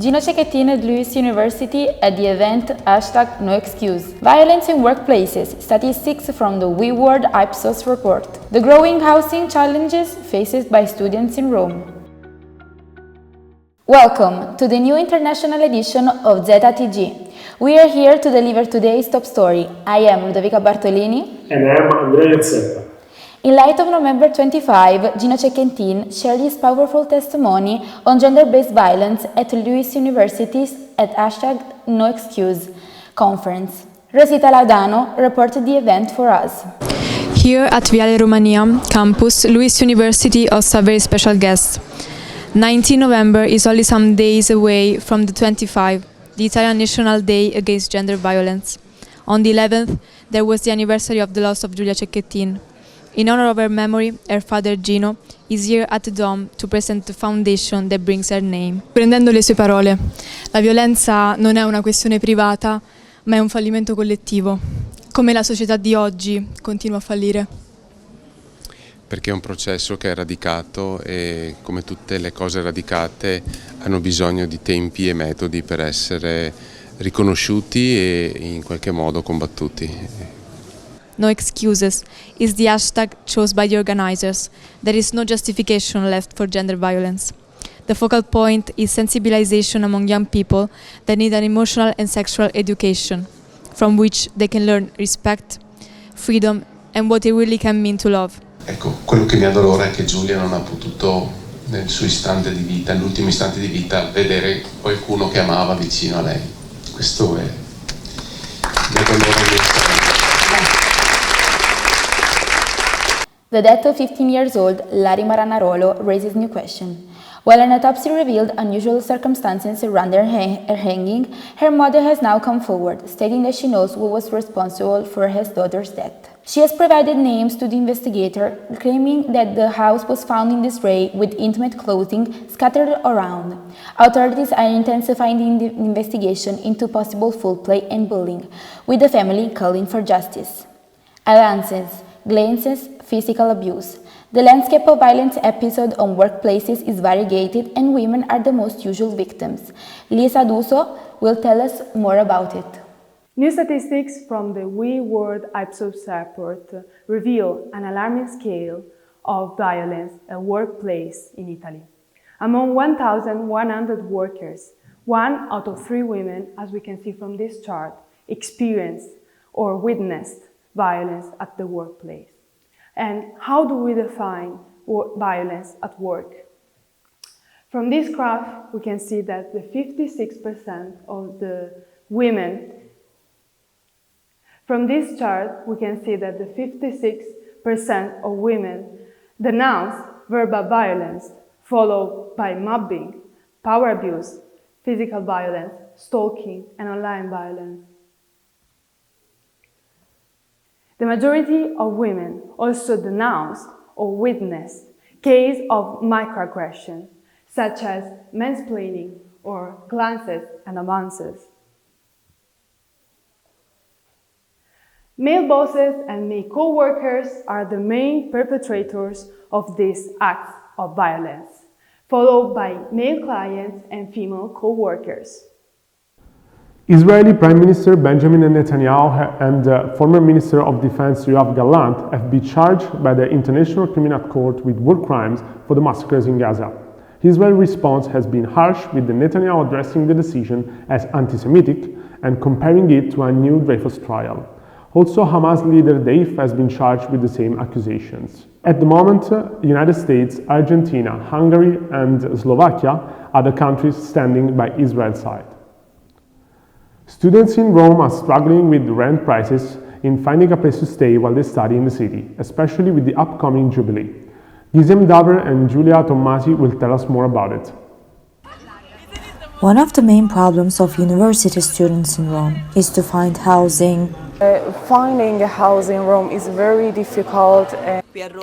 Gino Cecchettin at Lewis University at the event #NoExcuse. Violence in Workplaces, Statistics from the We World Ipsos report. The growing housing challenges faced by students in Rome. Welcome to the new international edition of Zeta TG. We are here to deliver today's top story. I am Ludovica Bartolini. And I am Andrea Zeta. In light of November 25, Gino Cecchettin shared his powerful testimony on gender-based violence at Lewis University's at #NoExcuse conference. Rosita Laudano reported the event for us. Here at Viale Romania campus, Lewis University hosts a very special guest. 19 November is only some days away from the 25, the Italian National Day Against Gender Violence. On the 11th, there was the anniversary of the loss of Giulia Cecchettin. In honor of her memory, her father Gino is here at the Dome to present the foundation that brings her name. Prendendo le sue parole, la violenza non è una questione privata, ma è un fallimento collettivo. Come la società di oggi continua a fallire. Perché è un processo che è radicato e, come tutte le cose radicate, hanno bisogno di tempi e metodi per essere riconosciuti e in qualche modo combattuti. No excuses is the hashtag chosen by the organizers. There is no justification left for gender violence. The focal point is sensibilization among young people that need an emotional and sexual education, from which they can learn respect, freedom and what it really can mean to love. Ecco, quello che mi addolora è che Giulia non ha potuto nel suo istante di vita, nell'ultimo istante di vita, vedere qualcuno che amava vicino a lei. Questo è mi addolora. The death of 15-year-old Lari Maranarolo raises new questions. While an autopsy revealed unusual circumstances around her hanging, her mother has now come forward, stating that she knows who was responsible for his daughter's death. She has provided names to the investigator, claiming that the house was found in disarray with intimate clothing scattered around. Authorities are intensifying the investigation into possible foul play and bullying, with the family calling for justice. Advances, glances, physical abuse. The landscape of violence episode on workplaces is variegated and women are the most usual victims. Lisa Duso will tell us more about it. New statistics from the We World Ipsos report reveal an alarming scale of violence at workplace in Italy. Among 1,100 workers, 1 out of 3 women, as we can see from this chart, experienced or witnessed violence at the workplace. And how do we define violence at work? From this graph, we can see that the 56% of the women. From this chart, we can see that the 56% of women denounce verbal violence, followed by mobbing, power abuse, physical violence, stalking, and online violence. The majority of women also denounced or witnessed cases of microaggression, such as mansplaining or glances and advances. Male bosses and male co-workers are the main perpetrators of these acts of violence, followed by male clients and female co-workers. Israeli Prime Minister Benjamin Netanyahu and former Minister of Defense Yoav Gallant have been charged by the International Criminal Court with war crimes for the massacres in Gaza. Israel's response has been harsh, with Netanyahu addressing the decision as anti-Semitic and comparing it to a new Dreyfus trial. Also, Hamas leader Deif has been charged with the same accusations. At the moment, the United States, Argentina, Hungary and Slovakia are the countries standing by Israel's side. Students in Rome are struggling with rent prices in finding a place to stay while they study in the city, especially with the upcoming Jubilee. Gisem Daver and Giulia Tommasi will tell us more about it. One of the main problems of university students in Rome is to find housing. Finding a house in Rome is very difficult.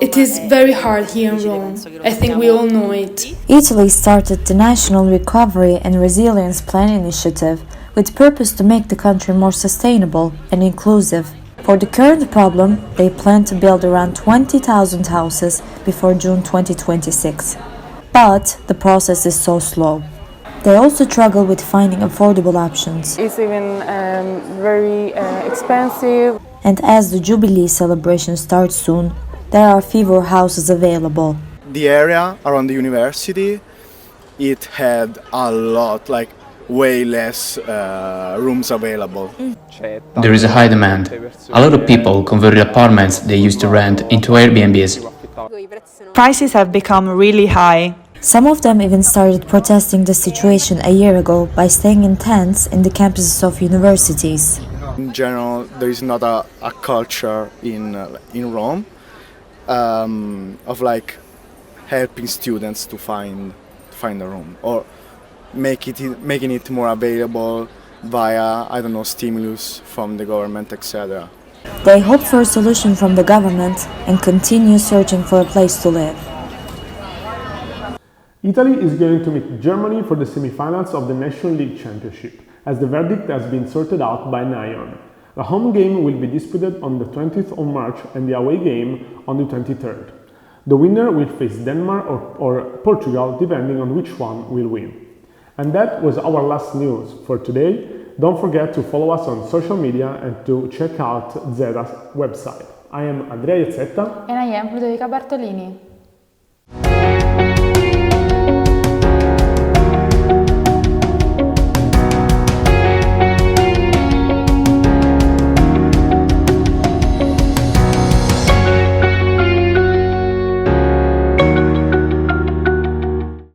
It is very hard here in Rome. I think we all know it. Italy started the National Recovery and Resilience Plan initiative with purpose to make the country more sustainable and inclusive. For the current problem, they plan to build around 20,000 houses before June 2026. But the process is so slow. They also struggle with finding affordable options. It's even very expensive. And as the Jubilee celebration starts soon, there are fewer houses available. The area around the university, it had a lot, like way less rooms available. There is a high demand. A lot of people converted apartments they used to rent into Airbnbs. Prices have become really high. Some of them even started protesting the situation a year ago by staying in tents in the campuses of universities. In general, there is not a culture in Rome of like helping students to find a room or making it more available via, I don't know, stimulus from the government, etc. They hope for a solution from the government and continue searching for a place to live. Italy is going to meet Germany for the semi-finals of the National League Championship, as the verdict has been sorted out by Nyon. The home game will be disputed on the 20th of March and the away game on the 23rd. The winner will face Denmark or Portugal, depending on which one will win. And that was our last news for today. Don't forget to follow us on social media and to check out Zeta's website. I am Gino Cecchettin. And I am Ludovica Bartolini.